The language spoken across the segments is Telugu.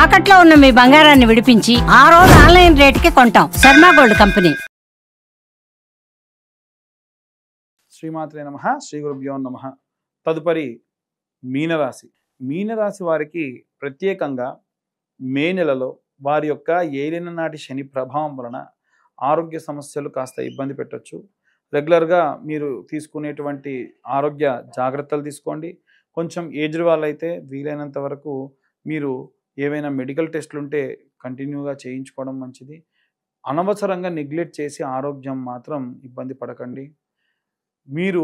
తాకట్లో ఉన్న మీ బంగారాన్ని విడిపించి ఆ రోజు ఆన్లైన్ రేటుకి కొంటాం. Sharma gold company. శ్రీమాత్రే నమః. శ్రీ గురుభ్యో నమః. తదుపరి మీనరాశి. మీనరాశి వారికి ప్రత్యేకంగా మే నెలలో వారి యొక్క ఏలిన నాటి శని ప్రభావం వలన ఆరోగ్య సమస్యలు కాస్త ఇబ్బంది పెట్టచ్చు. రెగ్యులర్గా మీరు తీసుకునేటువంటి ఆరోగ్య జాగ్రత్తలు తీసుకోండి. కొంచెం ఏజ్డ్ వాళ్ళైతే వీలైనంత వరకు మీరు ఏవైనా మెడికల్ టెస్టులు ఉంటే కంటిన్యూగా చేయించుకోవడం మంచిది. అనవసరంగా నెగ్లెక్ట్ చేసి ఆరోగ్యం మాత్రం ఇబ్బంది పడకండి. మీరు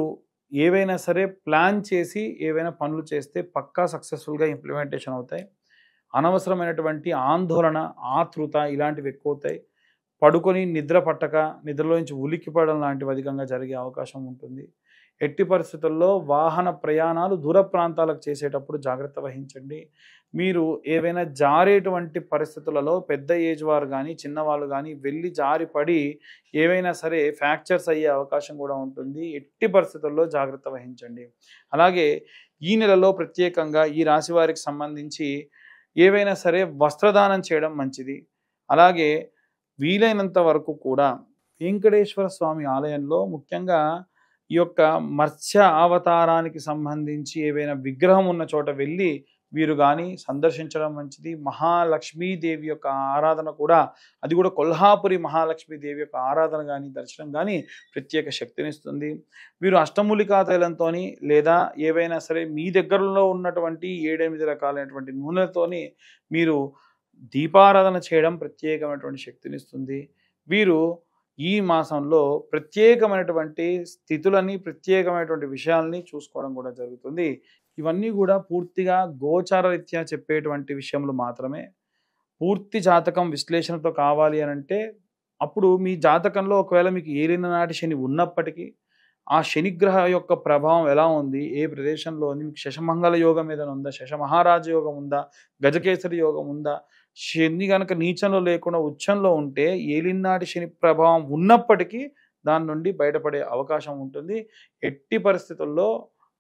ఏవైనా సరే ప్లాన్ చేసి ఏవైనా పనులు చేస్తే పక్కా సక్సెస్ఫుల్గా ఇంప్లిమెంటేషన్ అవుతాయి. అనవసరమైనటువంటి ఆందోళన, ఆతృత ఇలాంటివి ఎక్కువ అవుతాయి. పడుకొని నిద్ర పట్టక నిద్రలో నుంచి ఉలిక్కిపడడం లాంటివి అధికంగా జరిగే అవకాశం ఉంటుంది. ఎట్టి పరిస్థితుల్లో వాహన ప్రయాణాలు దూర ప్రాంతాలకు చేసేటప్పుడు జాగ్రత్త వహించండి. మీరు ఏవైనా జారేటువంటి పరిస్థితులలో పెద్ద ఏజ్ వారు కానీ చిన్నవాళ్ళు కానీ వెళ్ళి జారిపడి ఏవైనా సరే ఫ్రాక్చర్స్ అయ్యే అవకాశం కూడా ఉంటుంది. ఎట్టి పరిస్థితుల్లో జాగ్రత్త వహించండి. అలాగే ఈ నెలలో ప్రత్యేకంగా ఈ రాశి వారికి సంబంధించి ఏవైనా సరే వస్త్రదానం చేయడం మంచిది. అలాగే వీలైనంత వరకు కూడా వెంకటేశ్వర స్వామి ఆలయంలో ముఖ్యంగా ఈ యొక్క మత్స్య అవతారానికి సంబంధించి ఏవైనా విగ్రహం ఉన్న చోట వెళ్ళి వీరు కానీ సందర్శించడం మంచిది. మహాలక్ష్మీదేవి యొక్క ఆరాధన కూడా, అది కూడా కొల్హాపురి మహాలక్ష్మీదేవి యొక్క ఆరాధన కానీ దర్శనం కానీ ప్రత్యేక శక్తినిస్తుంది. వీరు అష్టమూలికా తైలంతో లేదా ఏవైనా సరే మీ దగ్గరలో ఉన్నటువంటి 7-8 రకాలైనటువంటి నూనెలతోని మీరు దీపారాధన చేయడం ప్రత్యేకమైనటువంటి శక్తినిస్తుంది. వీరు ఈ మాసంలో ప్రత్యేకమైనటువంటి స్థితులని, ప్రత్యేకమైనటువంటి విషయాల్ని చూసుకోవడం కూడా జరుగుతుంది. ఇవన్నీ కూడా పూర్తిగా గోచార రీత్యా చెప్పేటువంటి విషయములు మాత్రమే. పూర్తి జాతకం విశ్లేషణతో కావాలి అని అంటే అప్పుడు మీ జాతకంలో ఒకవేళ మీకు ఏలిన నాటి శని ఉన్నప్పటికీ ఆ శనిగ్రహ యొక్క ప్రభావం ఎలా ఉంది, ఏ ప్రదేశంలో ఉంది, మీకు శశమంగళ యోగం ఏదైనా ఉందా, శశమహారాజ యోగం ఉందా, గజకేసరి యోగం ఉందా, శని కనుక నీచంలో లేకుండా ఉచ్చంలో ఉంటే ఏలినాటి శని ప్రభావం ఉన్నప్పటికీ దాని నుండి బయటపడే అవకాశం ఉంటుంది. ఎట్టి పరిస్థితుల్లో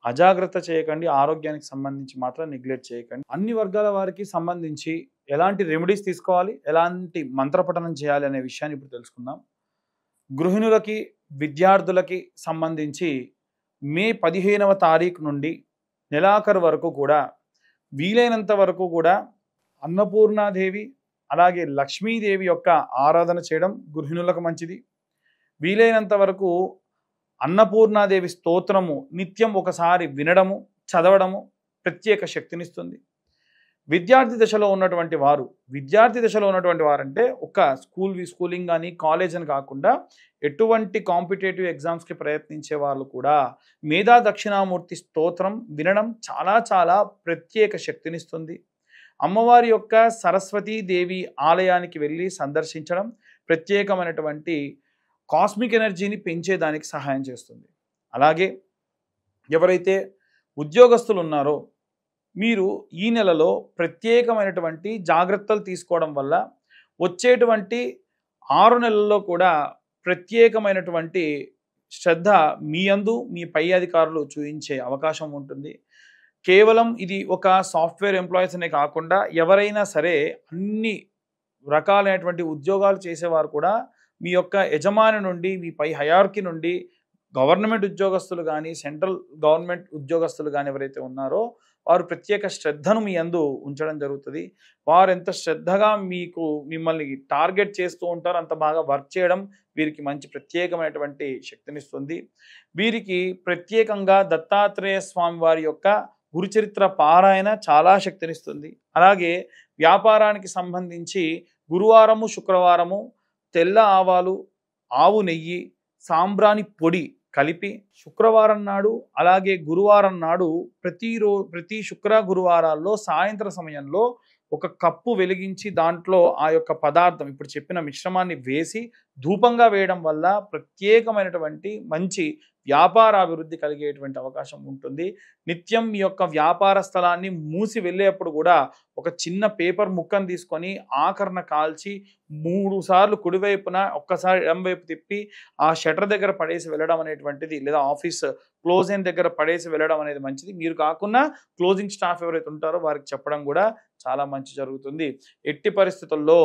అజాగ్రత్త చేయకండి. ఆరోగ్యానికి సంబంధించి మాత్రం నెగ్లెక్ట్ చేయకండి. అన్ని వర్గాల వారికి సంబంధించి ఎలాంటి రెమెడీస్ తీసుకోవాలి, ఎలాంటి మంత్రపఠనం చేయాలి అనే విషయాన్ని ఇప్పుడు తెలుసుకుందాం. గృహిణులకి, విద్యార్థులకి సంబంధించి మే 15వ తారీఖు నుండి నెలాఖరు వరకు కూడా వీలైనంత వరకు కూడా అన్నపూర్ణాదేవి అలాగే లక్ష్మీదేవి యొక్క ఆరాధన చేయడం గృహిణులకు మంచిది. వీలైనంత వరకు అన్నపూర్ణాదేవి స్తోత్రము నిత్యం ఒకసారి వినడము, చదవడము ప్రత్యేక శక్తినిస్తుంది. విద్యార్థి దశలో ఉన్నటువంటి వారంటే ఒక స్కూలింగ్ కానీ కాలేజ్ అని కాకుండా ఎటువంటి కాంపిటేటివ్ ఎగ్జామ్స్కి ప్రయత్నించే వాళ్ళు కూడా మేధా దక్షిణామూర్తి స్తోత్రం వినడం చాలా చాలా ప్రత్యేక శక్తినిస్తుంది. అమ్మవారి యొక్క సరస్వతీదేవి ఆలయానికి వెళ్ళి సందర్శించడం ప్రత్యేకమైనటువంటి కాస్మిక్ ఎనర్జీని పెంచేదానికి సహాయం చేస్తుంది. అలాగే ఎవరైతే ఉద్యోగస్తులు ఉన్నారో మీరు ఈ నెలలో ప్రత్యేకమైనటువంటి జాగ్రత్తలు తీసుకోవడం వల్ల వచ్చేటువంటి 6 నెలల్లో కూడా ప్రత్యేకమైనటువంటి శ్రద్ధ మీ యందు మీ పై అధికారులు చూపించే అవకాశం ఉంటుంది. కేవలం ఇది ఒక సాఫ్ట్వేర్ ఎంప్లాయీస్ అనే కాకుండా ఎవరైనా సరే అన్ని రకాలైనటువంటి ఉద్యోగాలు చేసేవారు కూడా మీ యొక్క యజమాని నుండి, మీ పై హయార్కీ నుండి గవర్నమెంట్ ఉద్యోగస్తులు కానీ, సెంట్రల్ గవర్నమెంట్ ఉద్యోగస్తులు కానీ ఎవరైతే ఉన్నారో వారు ప్రత్యేక శ్రద్ధను మీ యందు ఉంచడం జరుగుతుంది. వారు ఎంత శ్రద్ధగా మిమ్మల్ని టార్గెట్ చేస్తూ ఉంటారో అంత బాగా వర్క్ చేయడం వీరికి మంచి ప్రత్యేకమైనటువంటి శక్తినిస్తుంది. వీరికి ప్రత్యేకంగా దత్తాత్రేయ స్వామి వారి యొక్క గురుచరిత్ర పారాయణ చాలా శక్తినిస్తుంది. అలాగే వ్యాపారానికి సంబంధించి గురువారము, శుక్రవారము తెల్ల ఆవాలు, ఆవు నెయ్యి, సాంబ్రాణి పొడి కలిపి శుక్రవారం నాడు అలాగే గురువారం నాడు ప్రతి శుక్ర గురువారాల్లో సాయంత్రం సమయంలో ఒక కప్పు వెలిగించి దాంట్లో ఆ యొక్క పదార్థం ఇప్పుడు చెప్పిన మిశ్రమాన్ని వేసి ధూపంగా వేయడం వల్ల ప్రత్యేకమైనటువంటి మంచి వ్యాపార అభివృద్ధి కలిగేటువంటి అవకాశం ఉంటుంది. నిత్యం మీ యొక్క వ్యాపార స్థలాన్ని మూసి వెళ్ళేప్పుడు కూడా ఒక చిన్న పేపర్ ముక్కను తీసుకొని ఆకరణ కాల్చి 3 సార్లు కుడివైపున ఒక్కసారి ఎడంవైపు తిప్పి ఆ షటర్ దగ్గర పడేసి వెళ్ళడం అనేటువంటిది, లేదా ఆఫీస్ క్లోజింగ్ దగ్గర పడేసి వెళ్ళడం అనేది మంచిది. మీరు కాకుండా క్లోజింగ్ స్టాఫ్ ఎవరైతే ఉంటారో వారికి చెప్పడం కూడా చాలా మంచి జరుగుతుంది. ఎట్టి పరిస్థితుల్లో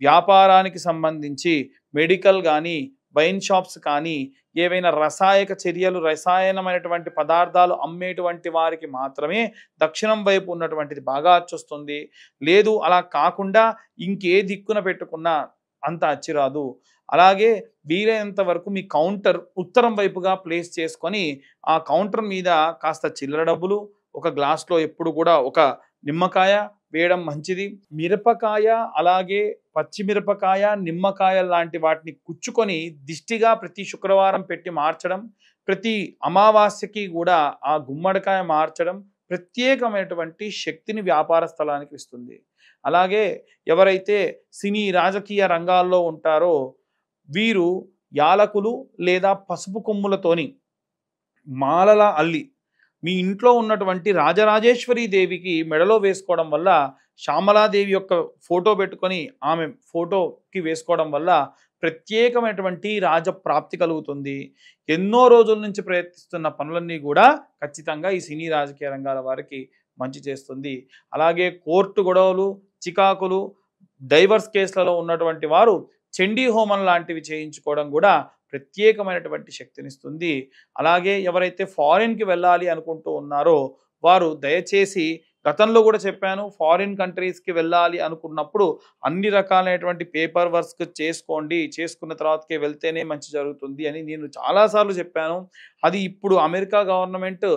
వ్యాపారానికి సంబంధించి మెడికల్ కానీ, వైన్ షాప్స్ కానీ, ఏవైనా రసాయక చర్యలు, రసాయనమైనటువంటి పదార్థాలు అమ్మేటువంటి వారికి మాత్రమే దక్షిణం వైపు ఉన్నటువంటిది బాగా అచ్చొస్తుంది. లేదు అలా కాకుండా ఇంకే దిక్కున పెట్టుకున్నా అంత అచ్చిరాదు. అలాగే వీలైనంత వరకు మీ కౌంటర్ ఉత్తరం వైపుగా ప్లేస్ చేసుకొని ఆ కౌంటర్ మీద కాస్త చిల్లర డబ్బులు, ఒక గ్లాస్లో ఎప్పుడు కూడా ఒక నిమ్మకాయ వేయడం మంచిది. మిరపకాయ, అలాగే పచ్చిమిరపకాయ, నిమ్మకాయ లాంటి వాటిని కుచ్చుకొని దిష్టిగా ప్రతి శుక్రవారం పెట్టి మార్చడం, ప్రతి అమావాస్యకి కూడా ఆ గుమ్మడికాయ మార్చడం ప్రత్యేకమైనటువంటి శక్తిని వ్యాపార స్థలానికి ఇస్తుంది. అలాగే ఎవరైతే సినీ రాజకీయ రంగాల్లో ఉంటారో వీరు యాలకులు లేదా పసుపు కొమ్ములతోని మాలలా అల్లి మీ ఇంట్లో ఉన్నటువంటి రాజరాజేశ్వరి దేవికి మెడలో వేసుకోవడం వల్ల, శ్యామలాదేవి యొక్క ఫోటో పెట్టుకొని ఆమె ఫోటోకి వేసుకోవడం వల్ల ప్రత్యేకమైనటువంటి రాజప్రాప్తి కలుగుతుంది. ఎన్నో రోజుల నుంచి ప్రయత్నిస్తున్న పనులన్నీ కూడా ఖచ్చితంగా ఈ సినీ రాజకీయ రంగాల వారికి మంచి చేస్తుంది. అలాగే కోర్టు గొడవలు, చికాకులు, డైవర్స్ కేసులలో ఉన్నటువంటి వారు చండీ హోమం లాంటివి చేయించుకోవడం కూడా ప్రత్యేకమైనటువంటి శక్తినిస్తుంది. అలాగే ఎవరైతే ఫారిన్కి వెళ్ళాలి అనుకుంటూ ఉన్నారో వారు దయచేసి, గతంలో కూడా చెప్పాను, ఫారిన్ కంట్రీస్కి వెళ్ళాలి అనుకున్నప్పుడు అన్ని రకాలైనటువంటి పేపర్ వర్క్స్ చేసుకోండి, చేసుకున్న తర్వాతకే వెళ్తేనే మంచి జరుగుతుంది అని నేను చాలాసార్లు చెప్పాను. అది ఇప్పుడు అమెరికా గవర్నమెంట్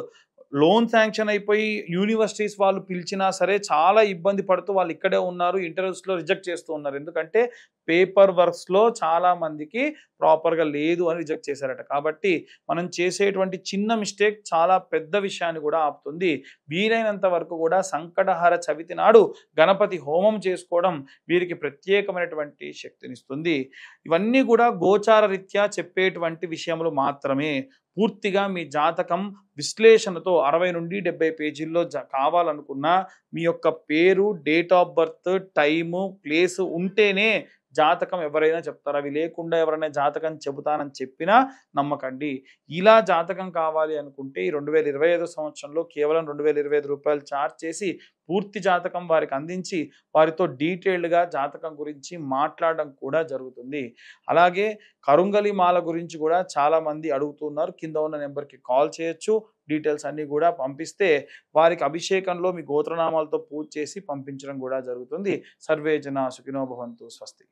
లోన్ శాంక్షన్ అయిపోయి యూనివర్సిటీస్ వాళ్ళు పిలిచినా సరే చాలా ఇబ్బంది పడుతూ వాళ్ళు ఇక్కడే ఉన్నారు, ఇంటర్వ్యూస్లో రిజెక్ట్ చేస్తూ ఉన్నారు. ఎందుకంటే పేపర్ వర్క్స్లో చాలా మందికి ప్రాపర్గా లేదు అని రిజెక్ట్ చేశారట. కాబట్టి మనం చేసేటువంటి చిన్న మిస్టేక్ చాలా పెద్ద విషయాన్ని కూడా ఆపుతుంది. వీలైనంత వరకు కూడా సంకటహర చవితి నాడు గణపతి హోమం చేసుకోవడం వీరికి ప్రత్యేకమైనటువంటి శక్తినిస్తుంది. ఇవన్నీ కూడా గోచార రీత్యా చెప్పేటువంటి విషయములు మాత్రమే. పూర్తిగా మీ జాతకం విశ్లేషణతో 60 నుండి 70 పేజీల్లో కావాలనుకున్నా మీ యొక్క పేరు, date of birth, time, place ఉంటేనే జాతకం ఎవరైనా చెప్తారు. అవి లేకుండా ఎవరైనా జాతకం చెబుతానని చెప్పినా నమ్మకండి. ఇలా జాతకం కావాలి అనుకుంటే ఈ 2025 సంవత్సరంలో కేవలం 2025 రూపాయలు ఛార్జ్ చేసి పూర్తి జాతకం వారికి అందించి వారితో డీటెయిల్డ్గా జాతకం గురించి మాట్లాడడం కూడా జరుగుతుంది. అలాగే కరుంగలి మాల గురించి కూడా చాలామంది అడుగుతున్నారు. కింద ఉన్న నెంబర్కి కాల్ చేయొచ్చు. డీటెయిల్స్ అన్నీ కూడా పంపిస్తే వారికి అభిషేకంలో మీ గోత్రనామాలతో పూజ చేసి పంపించడం కూడా జరుగుతుంది. సర్వే జనా సుఖినో భవంతు. స్వస్తి.